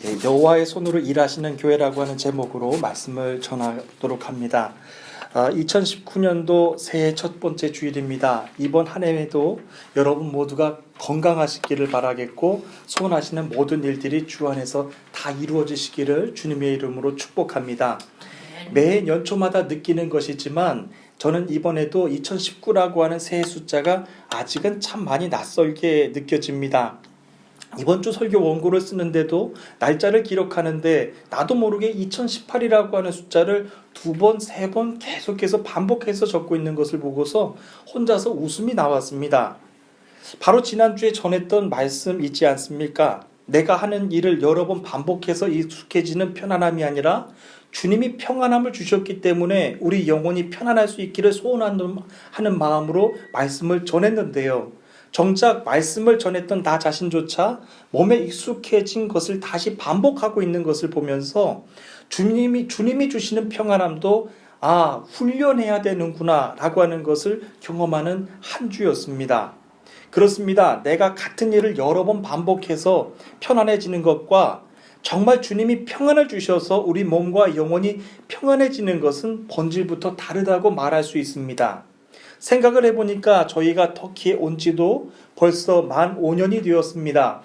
여호와의 손으로 일하시는 교회라고 하는 제목으로 말씀을 전하도록 합니다. 2019년도 새해 첫 번째 주일입니다. 이번 한 해에도 여러분 모두가 건강하시기를 바라겠고 소원하시는 모든 일들이 주 안에서 다 이루어지시기를 주님의 이름으로 축복합니다. 매해 연초마다 느끼는 것이지만 저는 이번에도 2019라고 하는 새해 숫자가 아직은 참 많이 낯설게 느껴집니다. 이번 주 설교 원고를 쓰는데도 날짜를 기록하는데 나도 모르게 2018이라고 하는 숫자를 2번, 3번 계속해서 반복해서 적고 있는 것을 보고서 혼자서 웃음이 나왔습니다. 바로 지난주에 전했던 말씀 있지 않습니까? 내가 하는 일을 여러 번 반복해서 익숙해지는 편안함이 아니라 주님이 평안함을 주셨기 때문에 우리 영혼이 편안할 수 있기를 소원하는 마음으로 말씀을 전했는데요. 정작 말씀을 전했던 나 자신조차 몸에 익숙해진 것을 다시 반복하고 있는 것을 보면서 주님이 주시는 평안함도 훈련해야 되는구나 라고 하는 것을 경험하는 한 주였습니다. 그렇습니다. 내가 같은 일을 여러 번 반복해서 편안해지는 것과 정말 주님이 평안을 주셔서 우리 몸과 영혼이 평안해지는 것은 본질부터 다르다고 말할 수 있습니다. 생각을 해보니까 저희가 터키에 온 지도 벌써 만 5년이 되었습니다.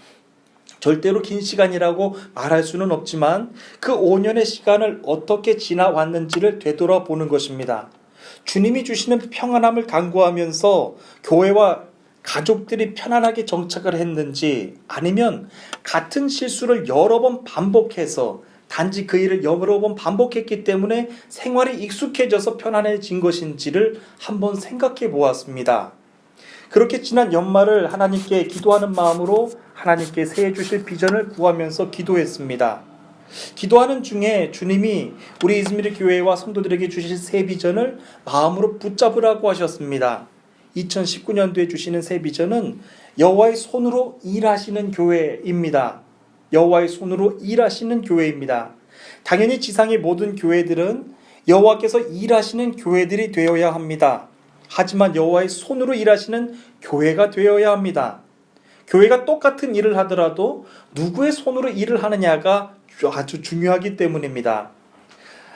절대로 긴 시간이라고 말할 수는 없지만 그 5년의 시간을 어떻게 지나왔는지를 되돌아보는 것입니다. 주님이 주시는 평안함을 간구하면서 교회와 가족들이 편안하게 정착을 했는지 아니면 같은 실수를 여러 번 반복해서 단지 그 일을 여러 번 반복했기 때문에 생활이 익숙해져서 편안해진 것인지를 한번 생각해 보았습니다. 그렇게 지난 연말을 하나님께 기도하는 마음으로 하나님께 새해 주실 비전을 구하면서 기도했습니다. 기도하는 중에 주님이 우리 이즈미르 교회와 성도들에게 주실 새 비전을 마음으로 붙잡으라고 하셨습니다. 2019년도에 주시는 새 비전은 여호와의 손으로 일하시는 교회입니다. 여호와의 손으로 일하시는 교회입니다. 당연히 지상의 모든 교회들은 여호와께서 일하시는 교회들이 되어야 합니다. 하지만 여호와의 손으로 일하시는 교회가 되어야 합니다. 교회가 똑같은 일을 하더라도 누구의 손으로 일을 하느냐가 아주 중요하기 때문입니다.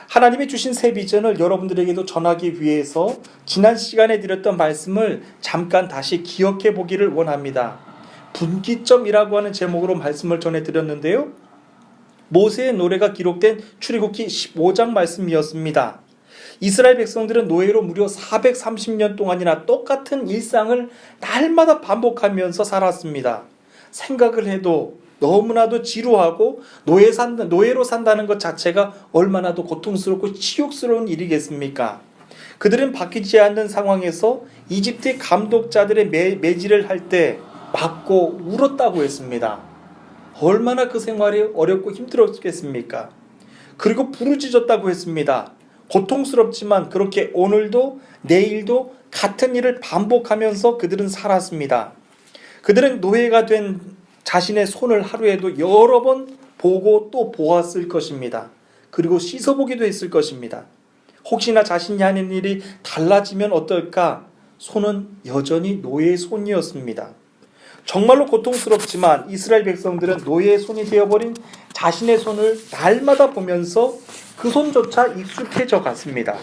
하나님이 주신 새 비전을 여러분들에게도 전하기 위해서 지난 시간에 드렸던 말씀을 잠깐 다시 기억해 보기를 원합니다. 분기점이라고 하는 제목으로 말씀을 전해드렸는데요. 모세의 노래가 기록된 출애굽기 15장 말씀이었습니다. 이스라엘 백성들은 노예로 무려 430년 동안이나 똑같은 일상을 날마다 반복하면서 살았습니다. 생각을 해도 너무나도 지루하고 노예로 산다는 것 자체가 얼마나도 고통스럽고 치욕스러운 일이겠습니까? 그들은 바뀌지 않는 상황에서 이집트의 감독자들의 매질을 할 때 맞고 울었다고 했습니다. 얼마나 그 생활이 어렵고 힘들었겠습니까? 그리고 부르짖었다고 했습니다. 고통스럽지만 그렇게 오늘도 내일도 같은 일을 반복하면서 그들은 살았습니다. 그들은 노예가 된 자신의 손을 하루에도 여러 번 보고 또 보았을 것입니다. 그리고 씻어보기도 했을 것입니다. 혹시나 자신이 하는 일이 달라지면 어떨까? 손은 여전히 노예의 손이었습니다. 정말로 고통스럽지만 이스라엘 백성들은 노예의 손이 되어버린 자신의 손을 날마다 보면서 그 손조차 익숙해져 갔습니다.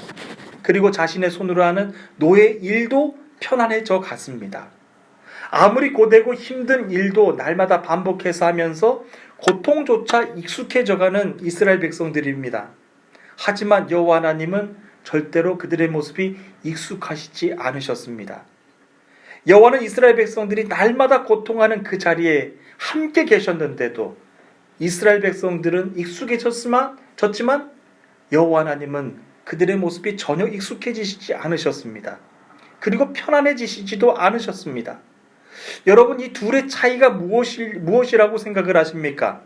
그리고 자신의 손으로 하는 노예 일도 편안해져 갔습니다. 아무리 고되고 힘든 일도 날마다 반복해서 하면서 고통조차 익숙해져가는 이스라엘 백성들입니다. 하지만 여호와 하나님은 절대로 그들의 모습이 익숙하시지 않으셨습니다. 여호와는 이스라엘 백성들이 날마다 고통하는 그 자리에 함께 계셨는데도 이스라엘 백성들은 익숙해졌지만 여호와 하나님은 그들의 모습이 전혀 익숙해지시지 않으셨습니다. 그리고 편안해지시지도 않으셨습니다. 여러분, 이 둘의 차이가 무엇이라고 생각을 하십니까?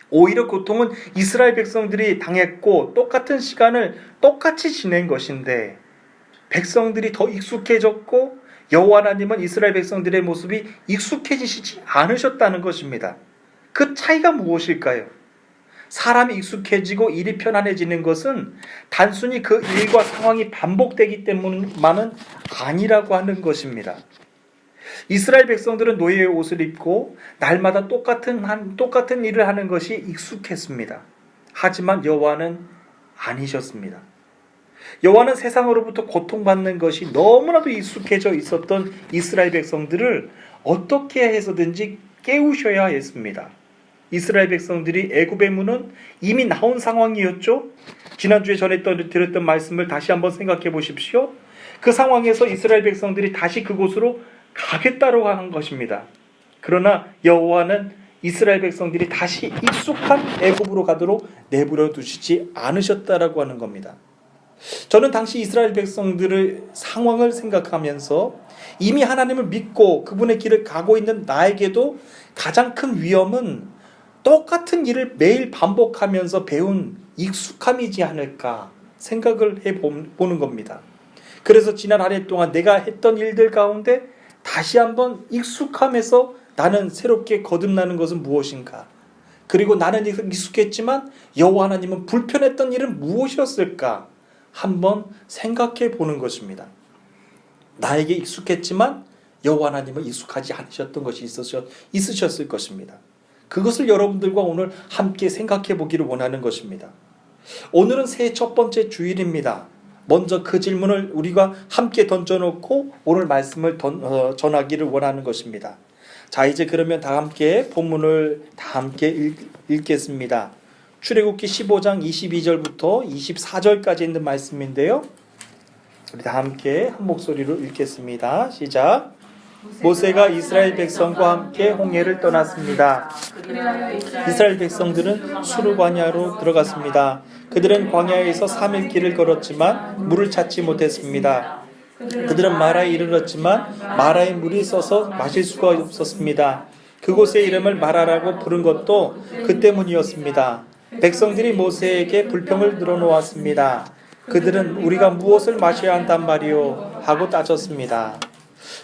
오히려 고통은 이스라엘 백성들이 당했고 똑같은 시간을 똑같이 지낸 것인데 백성들이 더 익숙해졌고 여호와 하나님은 이스라엘 백성들의 모습이 익숙해지시지 않으셨다는 것입니다. 그 차이가 무엇일까요? 사람이 익숙해지고 일이 편안해지는 것은 단순히 그 일과 상황이 반복되기 때문만은 아니라고 하는 것입니다. 이스라엘 백성들은 노예의 옷을 입고 날마다 똑같은 일을 하는 것이 익숙했습니다. 하지만 여호와는 아니셨습니다. 여호와는 세상으로부터 고통받는 것이 너무나도 익숙해져 있었던 이스라엘 백성들을 어떻게 해서든지 깨우셔야 했습니다. 이스라엘 백성들이 애굽의 문은 이미 나온 상황이었죠. 지난주에 드렸던 말씀을 다시 한번 생각해 보십시오. 그 상황에서 이스라엘 백성들이 다시 그곳으로 가겠다고 한 것입니다. 그러나 여호와는 이스라엘 백성들이 다시 익숙한 애굽으로 가도록 내버려 두시지 않으셨다라고 하는 겁니다. 저는 당시 이스라엘 백성들의 상황을 생각하면서 이미 하나님을 믿고 그분의 길을 가고 있는 나에게도 가장 큰 위험은 똑같은 일을 매일 반복하면서 배운 익숙함이지 않을까 생각을 해보는 겁니다. 그래서 지난 한 해 동안 내가 했던 일들 가운데 다시 한번 익숙함에서 나는 새롭게 거듭나는 것은 무엇인가? 그리고 나는 익숙했지만 여호와 하나님은 불편했던 일은 무엇이었을까? 한번 생각해 보는 것입니다. 나에게 익숙했지만 여호와 하나님은 익숙하지 않으셨던 것이 있으셨을 것입니다. 그것을 여러분들과 오늘 함께 생각해 보기를 원하는 것입니다. 오늘은 새해 첫 번째 주일입니다. 먼저 그 질문을 우리가 함께 던져놓고 오늘 말씀을 전하기를 원하는 것입니다. 자, 이제 그러면 다 함께 본문을 다 함께 읽겠습니다. 출애굽기 15장 22절부터 24절까지 있는 말씀인데요. 우리 다 함께 한 목소리로 읽겠습니다. 시작. 모세가 이스라엘 백성과 함께 홍해를 떠났습니다. 이스라엘 백성들은 수르 광야로 들어갔습니다. 그들은 광야에서 3일 길을 걸었지만 물을 찾지 못했습니다. 그들은 마라에 이르렀지만 마라의 물이 써서 마실 수가 없었습니다. 그곳의 이름을 마라라고 부른 것도 그 때문이었습니다. 백성들이 모세에게 불평을 늘어놓았습니다. 그들은 우리가 무엇을 마셔야 한단 말이오 하고 따졌습니다.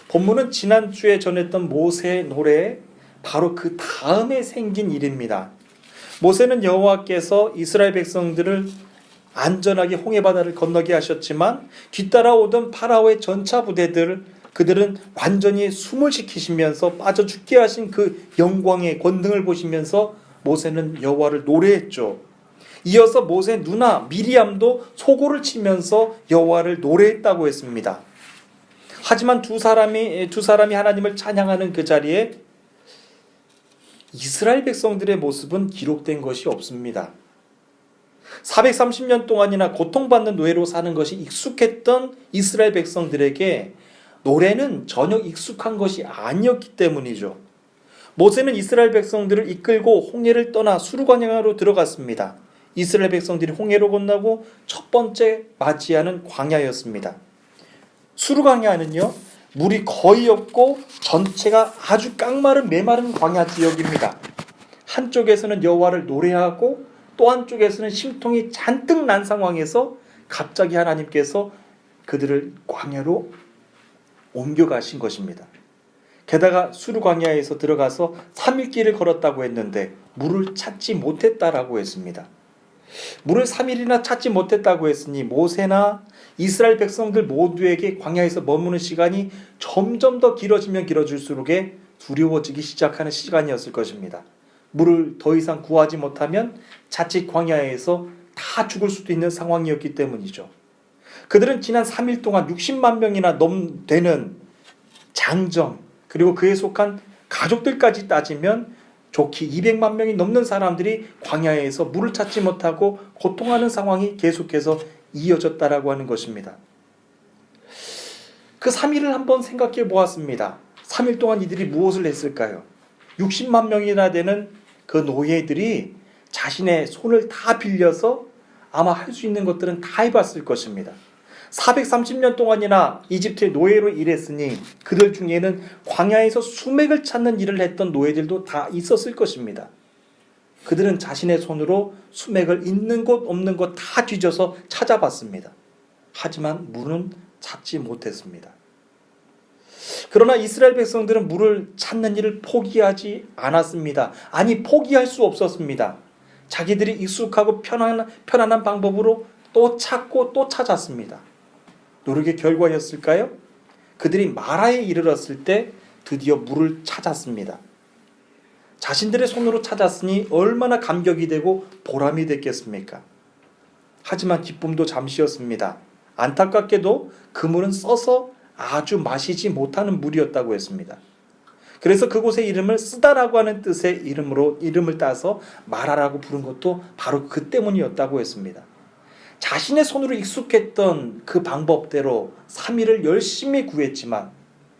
본문은 지난주에 전했던 모세의 노래 바로 그 다음에 생긴 일입니다. 모세는 여호와께서 이스라엘 백성들을 안전하게 홍해바다를 건너게 하셨지만 뒤따라오던 파라오의 전차 부대들 그들은 완전히 숨을 쉬키시면서 빠져 죽게 하신 그 영광의 권능을 보시면서 모세는 여호와를 노래했죠. 이어서 모세 누나 미리암도 소고를 치면서 여호와를 노래했다고 했습니다. 하지만 두 사람이 하나님을 찬양하는 그 자리에 이스라엘 백성들의 모습은 기록된 것이 없습니다. 430년 동안이나 고통받는 노예로 사는 것이 익숙했던 이스라엘 백성들에게 노래는 전혀 익숙한 것이 아니었기 때문이죠. 모세는 이스라엘 백성들을 이끌고 홍해를 떠나 수르광야로 들어갔습니다. 이스라엘 백성들이 홍해로 건너고 첫 번째 맞이하는 광야였습니다. 수르광야는요, 물이 거의 없고 전체가 아주 깡마른 메마른 광야 지역입니다. 한쪽에서는 여호와를 노래하고 또 한쪽에서는 심통이 잔뜩 난 상황에서 갑자기 하나님께서 그들을 광야로 옮겨가신 것입니다. 게다가 수르광야에서 들어가서 3일 길을 걸었다고 했는데 물을 찾지 못했다라고 했습니다. 물을 3일이나 찾지 못했다고 했으니 모세나 이스라엘 백성들 모두에게 광야에서 머무는 시간이 점점 더 길어지면 길어질수록 두려워지기 시작하는 시간이었을 것입니다. 물을 더 이상 구하지 못하면 자칫 광야에서 다 죽을 수도 있는 상황이었기 때문이죠. 그들은 지난 3일 동안 60만 명이나 되는 장정 그리고 그에 속한 가족들까지 따지면 좋게 200만 명이 넘는 사람들이 광야에서 물을 찾지 못하고 고통하는 상황이 계속해서 이어졌다라고 하는 것입니다. 그 3일을 한번 생각해 보았습니다. 3일 동안 이들이 무엇을 했을까요? 60만 명이나 되는 그 노예들이 자신의 손을 다 빌려서 아마 할 수 있는 것들은 다 해봤을 것입니다. 430년 동안이나 이집트의 노예로 일했으니 그들 중에는 광야에서 수맥을 찾는 일을 했던 노예들도 다 있었을 것입니다. 그들은 자신의 손으로 수맥을 있는 곳 없는 곳 다 뒤져서 찾아봤습니다. 하지만 물은 찾지 못했습니다. 그러나 이스라엘 백성들은 물을 찾는 일을 포기하지 않았습니다. 아니, 포기할 수 없었습니다. 자기들이 익숙하고 편안한 방법으로 또 찾고 또 찾았습니다. 노력의 결과였을까요? 그들이 마라에 이르렀을 때 드디어 물을 찾았습니다. 자신들의 손으로 찾았으니 얼마나 감격이 되고 보람이 됐겠습니까? 하지만 기쁨도 잠시였습니다. 안타깝게도 그 물은 써서 아주 마시지 못하는 물이었다고 했습니다. 그래서 그곳의 이름을 쓰다라고 하는 뜻의 이름을 따서 마라라고 부른 것도 바로 그 때문이었다고 했습니다. 자신의 손으로 익숙했던 그 방법대로 3일을 열심히 구했지만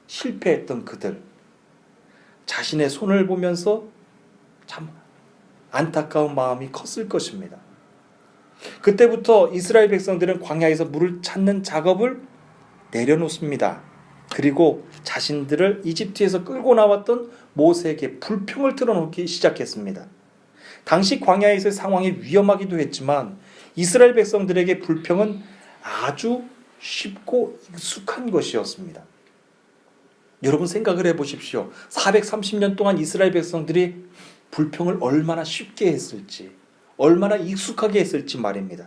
실패했던 그들, 자신의 손을 보면서 참 안타까운 마음이 컸을 것입니다. 그때부터 이스라엘 백성들은 광야에서 물을 찾는 작업을 내려놓습니다. 그리고 자신들을 이집트에서 끌고 나왔던 모세에게 불평을 틀어놓기 시작했습니다. 당시 광야에서의 상황이 위험하기도 했지만 이스라엘 백성들에게 불평은 아주 쉽고 익숙한 것이었습니다. 여러분 생각을 해보십시오. 430년 동안 이스라엘 백성들이 불평을 얼마나 쉽게 했을지, 얼마나 익숙하게 했을지 말입니다.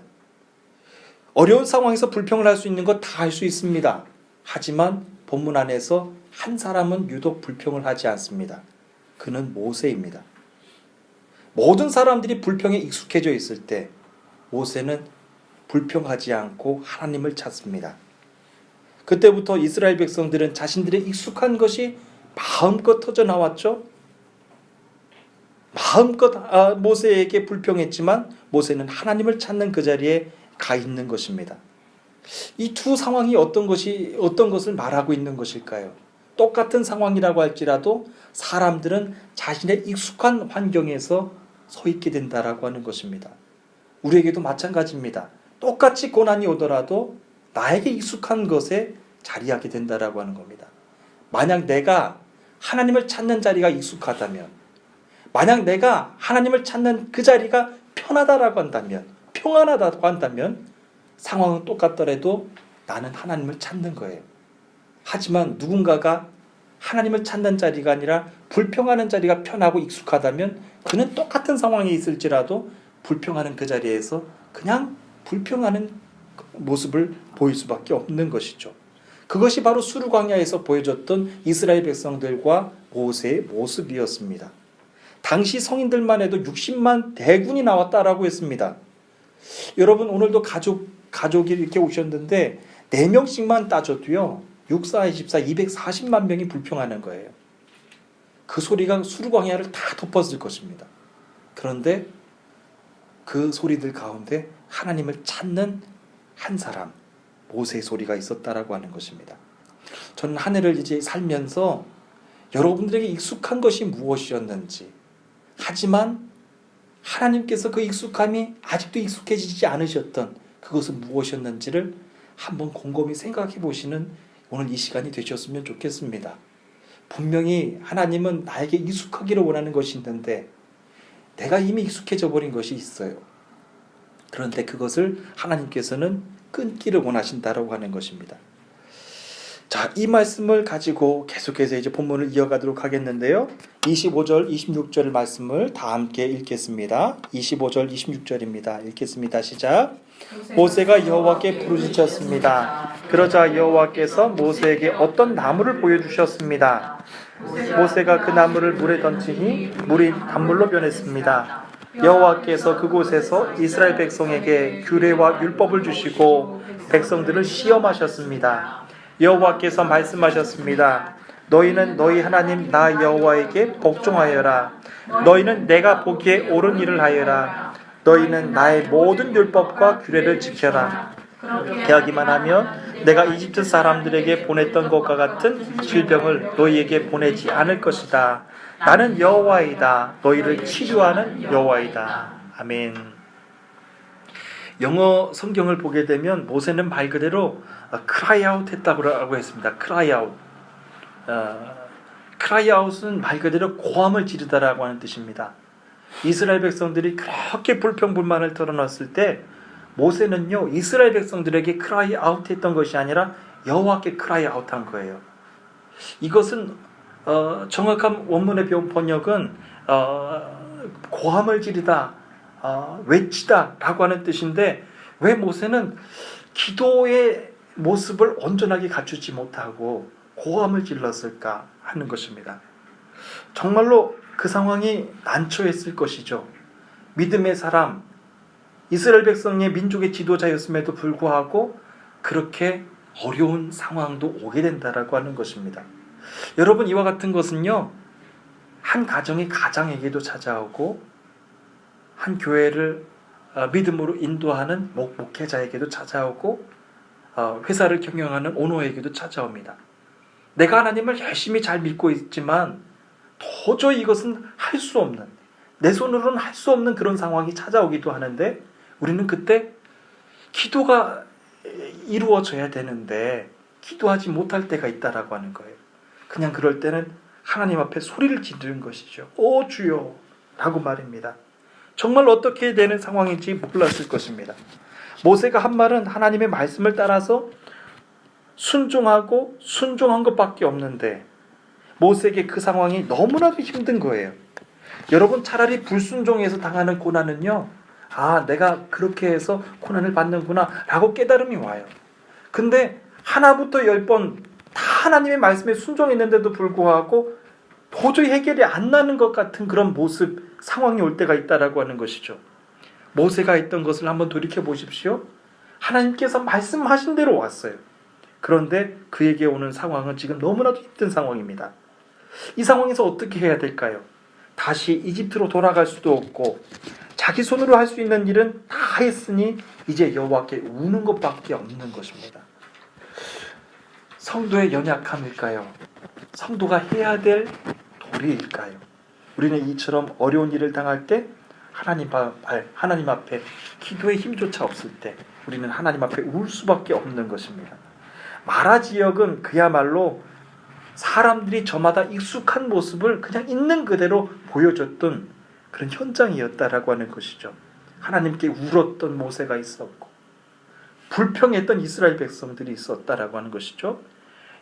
어려운 상황에서 불평을 할 수 있는 것 다 할 수 있습니다. 하지만 본문 안에서 한 사람은 유독 불평을 하지 않습니다. 그는 모세입니다. 모든 사람들이 불평에 익숙해져 있을 때 모세는 불평하지 않고 하나님을 찾습니다. 그때부터 이스라엘 백성들은 자신들의 익숙한 것이 마음껏 터져 나왔죠. 마음껏 모세에게 불평했지만 모세는 하나님을 찾는 그 자리에 가 있는 것입니다. 이 두 상황이 어떤 것을 말하고 있는 것일까요? 똑같은 상황이라고 할지라도 사람들은 자신의 익숙한 환경에서 서 있게 된다라고 하는 것입니다. 우리에게도 마찬가지입니다. 똑같이 고난이 오더라도 나에게 익숙한 것에 자리하게 된다라고 하는 겁니다. 만약 내가 하나님을 찾는 자리가 익숙하다면, 만약 내가 하나님을 찾는 그 자리가 편하다라고 한다면, 평안하다고 한다면 상황은 똑같더라도 나는 하나님을 찾는 거예요. 하지만 누군가가 하나님을 찾는 자리가 아니라 불평하는 자리가 편하고 익숙하다면 그는 똑같은 상황에 있을지라도 불평하는 그 자리에서 그냥 불평하는 모습을 보일 수밖에 없는 것이죠. 그것이 바로 수르 광야에서 보여줬던 이스라엘 백성들과 모세의 모습이었습니다. 당시 성인들만 해도 60만 대군이 나왔다라고 했습니다. 여러분 오늘도 가족이 이렇게 오셨는데 4명씩만 따져도요 6, 4, 24, 240만 명이 불평하는 거예요. 그 소리가 수르 광야를 다 덮었을 것입니다. 그런데 그 소리들 가운데 하나님을 찾는 한 사람, 모세의 소리가 있었다라고 하는 것입니다. 저는 한 해를 이제 살면서 여러분들에게 익숙한 것이 무엇이었는지, 하지만 하나님께서 그 익숙함이 아직도 익숙해지지 않으셨던 그것은 무엇이었는지를 한번 곰곰이 생각해 보시는 오늘 이 시간이 되셨으면 좋겠습니다. 분명히 하나님은 나에게 익숙하기를 원하는 것이 있는데 내가 이미 익숙해져 버린 것이 있어요. 그런데 그것을 하나님께서는 끊기를 원하신다라고 하는 것입니다. 자, 이 말씀을 가지고 계속해서 이제 본문을 이어가도록 하겠는데요. 25절, 26절 말씀을 다 함께 읽겠습니다. 25절, 26절입니다. 읽겠습니다. 시작. 모세가 여호와께 부르짖었습니다. 그러자 여호와께서 모세에게 어떤 나무를 보여주셨습니다. 모세가 그 나무를 물에 던지니 물이 단물로 변했습니다. 여호와께서 그곳에서 이스라엘 백성에게 규례와 율법을 주시고 백성들을 시험하셨습니다. 여호와께서 말씀하셨습니다. 너희는 너희 하나님 나 여호와에게 복종하여라. 너희는 내가 보기에 옳은 일을 하여라. 너희는 나의 모든 율법과 규례를 지켜라. 그렇게하기만 하면 내가 이집트 사람들에게 보냈던 것과 같은 질병을 너희에게 보내지 않을 것이다. 나는 여호와이다. 너희를 치료하는 여호와이다. 아멘. 영어 성경을 보게 되면 모세는 말 그대로 cry out 했다고 했습니다. cry out. cry out은 말 그대로 고함을 지르다라고 하는 뜻입니다. 이스라엘 백성들이 그렇게 불평불만을 털어놨을 때 모세는요 이스라엘 백성들에게 cry out 했던 것이 아니라 여호와께 cry out 한 거예요. 이것은 정확한 원문의 번역은 고함을 지르다, 외치다 라고 하는 뜻인데, 왜 모세는 기도의 모습을 온전하게 갖추지 못하고 고함을 질렀을까 하는 것입니다. 정말로 그 상황이 난처했을 것이죠. 믿음의 사람, 이스라엘 백성의 민족의 지도자였음에도 불구하고 그렇게 어려운 상황도 오게 된다라고 하는 것입니다. 여러분, 이와 같은 것은요, 한 가정이 가장에게도 찾아오고 한 교회를 믿음으로 인도하는 목회자에게도 찾아오고 회사를 경영하는 오너에게도 찾아옵니다. 내가 하나님을 열심히 잘 믿고 있지만 도저히 이것은 할 수 없는, 내 손으로는 할 수 없는 그런 상황이 찾아오기도 하는데, 우리는 그때 기도가 이루어져야 되는데 기도하지 못할 때가 있다라고 하는 거예요. 그냥 그럴 때는 하나님 앞에 소리를 지르는 것이죠. 오 주여 라고 말입니다. 정말 어떻게 되는 상황인지 몰랐을 것입니다. 모세가 한 말은 하나님의 말씀을 따라서 순종하고 순종한 것밖에 없는데 모세에게 그 상황이 너무나도 힘든 거예요. 여러분, 차라리 불순종해서 당하는 고난은요, 내가 그렇게 해서 고난을 받는구나 라고 깨달음이 와요. 근데 하나부터 10번 다 하나님의 말씀에 순종했는데도 불구하고 도저히 해결이 안 나는 것 같은 그런 모습, 상황이 올 때가 있다라고 하는 것이죠. 모세가 했던 것을 한번 돌이켜 보십시오. 하나님께서 말씀하신 대로 왔어요. 그런데 그에게 오는 상황은 지금 너무나도 힘든 상황입니다. 이 상황에서 어떻게 해야 될까요? 다시 이집트로 돌아갈 수도 없고 자기 손으로 할 수 있는 일은 다 했으니 이제 여호와께 우는 것밖에 없는 것입니다. 성도의 연약함일까요? 성도가 해야 될 도리일까요? 우리는 이처럼 어려운 일을 당할 때 하나님 앞에 기도의 힘조차 없을 때 우리는 하나님 앞에 울 수밖에 없는 것입니다. 마라 지역은 그야말로 사람들이 저마다 익숙한 모습을 그냥 있는 그대로 보여줬던 그런 현장이었다라고 하는 것이죠. 하나님께 울었던 모세가 있었고 불평했던 이스라엘 백성들이 있었다라고 하는 것이죠.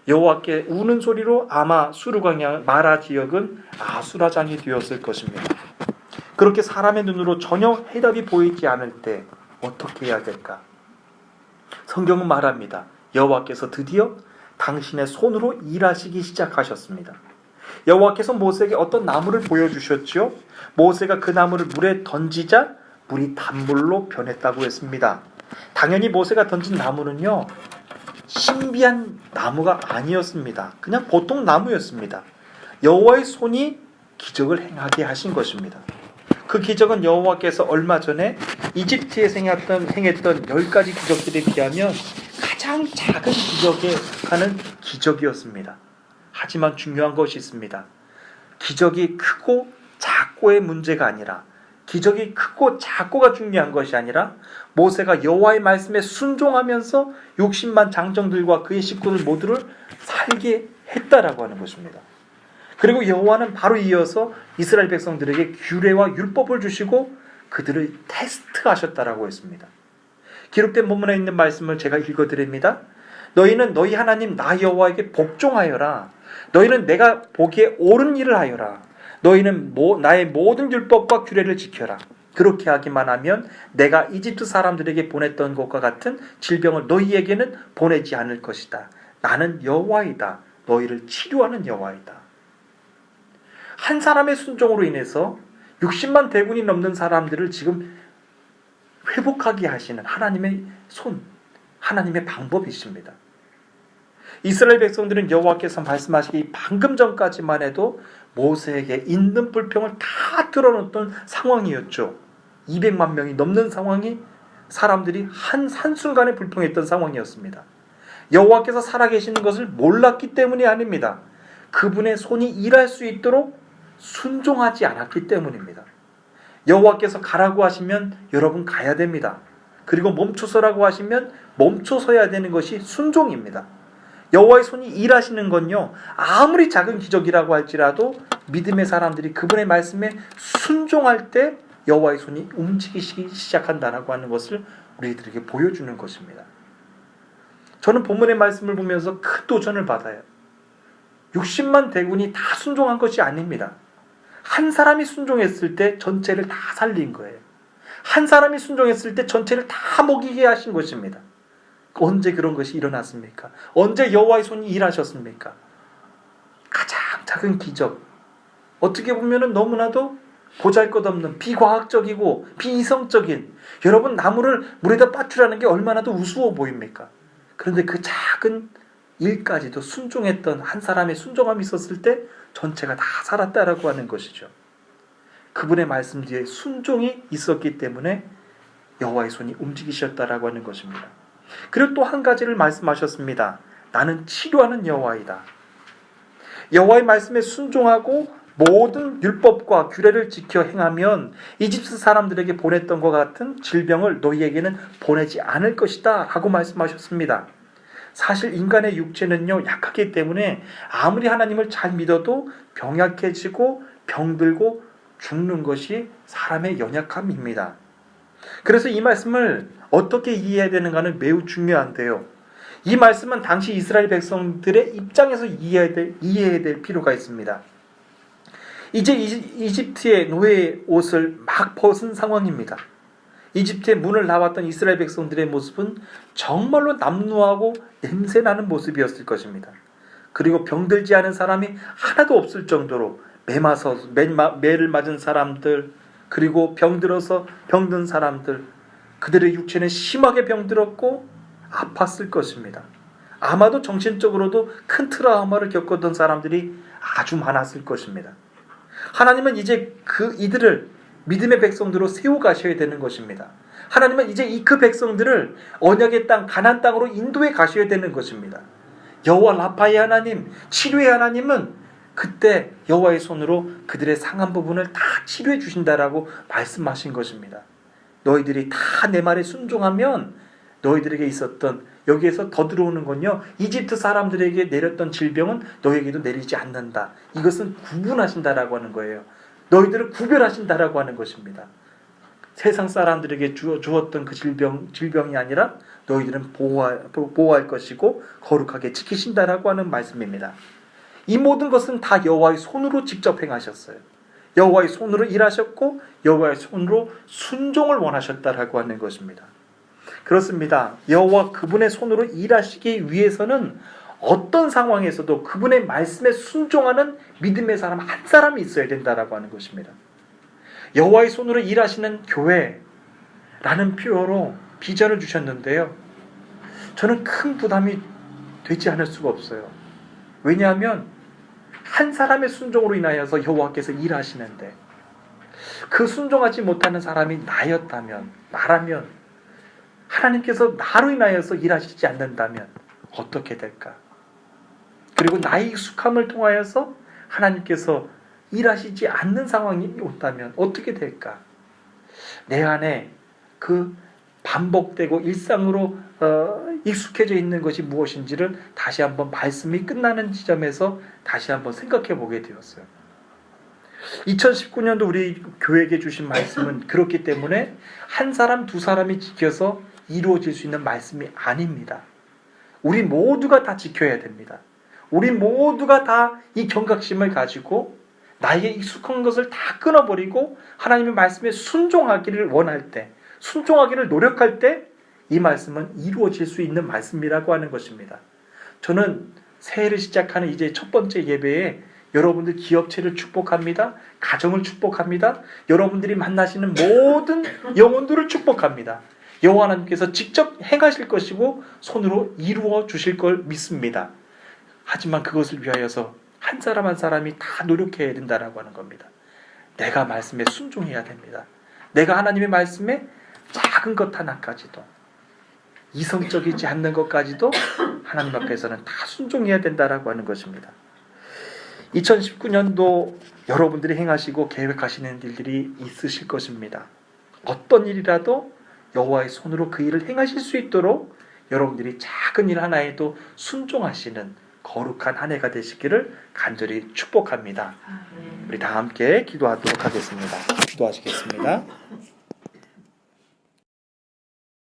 여호와께 우는 소리로 아마 수르광야 마라 지역은 아수라장이 되었을 것입니다. 그렇게 사람의 눈으로 전혀 해답이 보이지 않을 때 어떻게 해야 될까? 성경은 말합니다. 여호와께서 드디어 당신의 손으로 일하시기 시작하셨습니다. 여호와께서 모세에게 어떤 나무를 보여주셨죠? 모세가 그 나무를 물에 던지자 물이 단물로 변했다고 했습니다. 당연히 모세가 던진 나무는요, 신비한 나무가 아니었습니다. 그냥 보통 나무였습니다. 여호와의 손이 기적을 행하게 하신 것입니다. 그 기적은 여호와께서 얼마 전에 이집트에서 행했던 10가지 기적들에 비하면 가장 작은 기적에 가는 기적이었습니다. 하지만 중요한 것이 있습니다. 기적이 크고 작고의 문제가 아니라, 기적이 크고 작고가 중요한 것이 아니라 모세가 여호와의 말씀에 순종하면서 60만 장정들과 그의 식구들 모두를 살게 했다라고 하는 것입니다. 그리고 여호와는 바로 이어서 이스라엘 백성들에게 규례와 율법을 주시고 그들을 테스트하셨다라고 했습니다. 기록된 본문에 있는 말씀을 제가 읽어드립니다. 너희는 너희 하나님 나 여호와에게 복종하여라. 너희는 내가 보기에 옳은 일을 하여라. 너희는 나의 모든 율법과 규례를 지켜라. 그렇게 하기만 하면 내가 이집트 사람들에게 보냈던 것과 같은 질병을 너희에게는 보내지 않을 것이다. 나는 여호와이다. 너희를 치료하는 여호와이다. 한 사람의 순종으로 인해서 60만 대군이 넘는 사람들을 지금 회복하게 하시는 하나님의 손, 하나님의 방법이십니다. 이스라엘 백성들은 여호와께서 말씀하시기 방금 전까지만 해도 모세에게 있는 불평을 다 드러냈던 상황이었죠. 200만 명이 넘는 상황이 사람들이 한순간에 불평했던 상황이었습니다. 여호와께서 살아계시는 것을 몰랐기 때문이 아닙니다. 그분의 손이 일할 수 있도록 순종하지 않았기 때문입니다. 여호와께서 가라고 하시면 여러분 가야 됩니다. 그리고 멈춰서라고 하시면 멈춰서야 되는 것이 순종입니다. 여호와의 손이 일하시는 건요, 아무리 작은 기적이라고 할지라도 믿음의 사람들이 그분의 말씀에 순종할 때 여호와의 손이 움직이기 시작한다라고 하는 것을 우리들에게 보여주는 것입니다. 저는 본문의 말씀을 보면서 큰 도전을 받아요. 60만 대군이 다 순종한 것이 아닙니다. 한 사람이 순종했을 때 전체를 다 살린 거예요. 한 사람이 순종했을 때 전체를 다 먹이게 하신 것입니다. 언제 그런 것이 일어났습니까? 언제 여호와의 손이 일하셨습니까? 작은 기적, 어떻게 보면 너무나도 보잘것없는 비과학적이고 비이성적인, 여러분 나무를 물에다 빠뜨리라는 게 얼마나 더 우스워 보입니까? 그런데 그 작은 일까지도 순종했던 한 사람의 순종함이 있었을 때 전체가 다 살았다라고 하는 것이죠. 그분의 말씀 뒤에 순종이 있었기 때문에 여호와의 손이 움직이셨다라고 하는 것입니다. 그리고 또 한 가지를 말씀하셨습니다. 나는 치료하는 여호와이다. 여호와의 말씀에 순종하고 모든 율법과 규례를 지켜 행하면 이집트 사람들에게 보냈던 것 같은 질병을 너희에게는 보내지 않을 것이다 라고 말씀하셨습니다. 사실 인간의 육체는요 약하기 때문에 아무리 하나님을 잘 믿어도 병약해지고 병들고 죽는 것이 사람의 연약함입니다. 그래서 이 말씀을 어떻게 이해해야 되는가는 매우 중요한데요. 이 말씀은 당시 이스라엘 백성들의 입장에서 이해해야 될 필요가 있습니다. 이제 이집트의 노예의 옷을 막 벗은 상황입니다. 이집트의 문을 나왔던 이스라엘 백성들의 모습은 정말로 남루하고 냄새나는 모습이었을 것입니다. 그리고 병들지 않은 사람이 하나도 없을 정도로 매를 맞은 사람들, 그리고 병들어서 병든 사람들, 그들의 육체는 심하게 병들었고 아팠을 것입니다. 아마도 정신적으로도 큰 트라우마를 겪었던 사람들이 아주 많았을 것입니다. 하나님은 이제 이들을 믿음의 백성들로 세워 가셔야 되는 것입니다. 하나님은 이제 그 백성들을 언약의 땅 가나안 땅으로 인도해 가셔야 되는 것입니다. 여호와 라파의 하나님, 치료의 하나님은 그때 여호와의 손으로 그들의 상한 부분을 다 치료해 주신다라고 말씀하신 것입니다. 너희들이 다 내 말에 순종하면 너희들에게 있었던, 여기에서 더 들어오는 건요, 이집트 사람들에게 내렸던 질병은 너희에게도 내리지 않는다. 이것은 구분하신다라고 하는 거예요. 너희들을 구별하신다라고 하는 것입니다. 세상 사람들에게 주었던 그 질병이 아니라 너희들은 보호할 것이고 거룩하게 지키신다라고 하는 말씀입니다. 이 모든 것은 다 여호와의 손으로 직접 행하셨어요. 여호와의 손으로 일하셨고 여호와의 손으로 순종을 원하셨다라고 하는 것입니다. 그렇습니다. 여호와 그분의 손으로 일하시기 위해서는 어떤 상황에서도 그분의 말씀에 순종하는 믿음의 사람 한 사람이 있어야 된다라고 하는 것입니다. 여호와의 손으로 일하시는 교회라는 표어로 비전을 주셨는데요. 저는 큰 부담이 되지 않을 수가 없어요. 왜냐하면 한 사람의 순종으로 인하여서 여호와께서 일하시는데 그 순종하지 못하는 사람이 나라면 하나님께서 나로 인하여서 일하시지 않는다면 어떻게 될까? 그리고 나의 익숙함을 통하여서 하나님께서 일하시지 않는 상황이 온다면 어떻게 될까? 내 안에 그 반복되고 일상으로 익숙해져 있는 것이 무엇인지를 다시 한번 말씀이 끝나는 지점에서 다시 한번 생각해 보게 되었어요. 2019년도 우리 교회에게 주신 말씀은 그렇기 때문에 한 사람 두 사람이 지켜서 이루어질 수 있는 말씀이 아닙니다. 우리 모두가 다 지켜야 됩니다. 우리 모두가 다 이 경각심을 가지고 나에게 익숙한 것을 다 끊어버리고 하나님의 말씀에 순종하기를 원할 때, 순종하기를 노력할 때 이 말씀은 이루어질 수 있는 말씀이라고 하는 것입니다. 저는 새해를 시작하는 이제 첫 번째 예배에 여러분들 기업체를 축복합니다. 가정을 축복합니다. 여러분들이 만나시는 모든 영혼들을 축복합니다. 여호와 하나님께서 직접 행하실 것이고 손으로 이루어 주실 걸 믿습니다. 하지만 그것을 위하여서 한 사람 한 사람이 다 노력해야 된다라고 하는 겁니다. 내가 말씀에 순종해야 됩니다. 내가 하나님의 말씀에 작은 것 하나까지도, 이성적이지 않는 것까지도 하나님 앞에서는 다 순종해야 된다라고 하는 것입니다. 2019년도 여러분들이 행하시고 계획하시는 일들이 있으실 것입니다. 어떤 일이라도 여호와의 손으로 그 일을 행하실 수 있도록 여러분들이 작은 일 하나에도 순종하시는 거룩한 한 해가 되시기를 간절히 축복합니다. 우리 다 함께 기도하도록 하겠습니다. 기도하시겠습니다.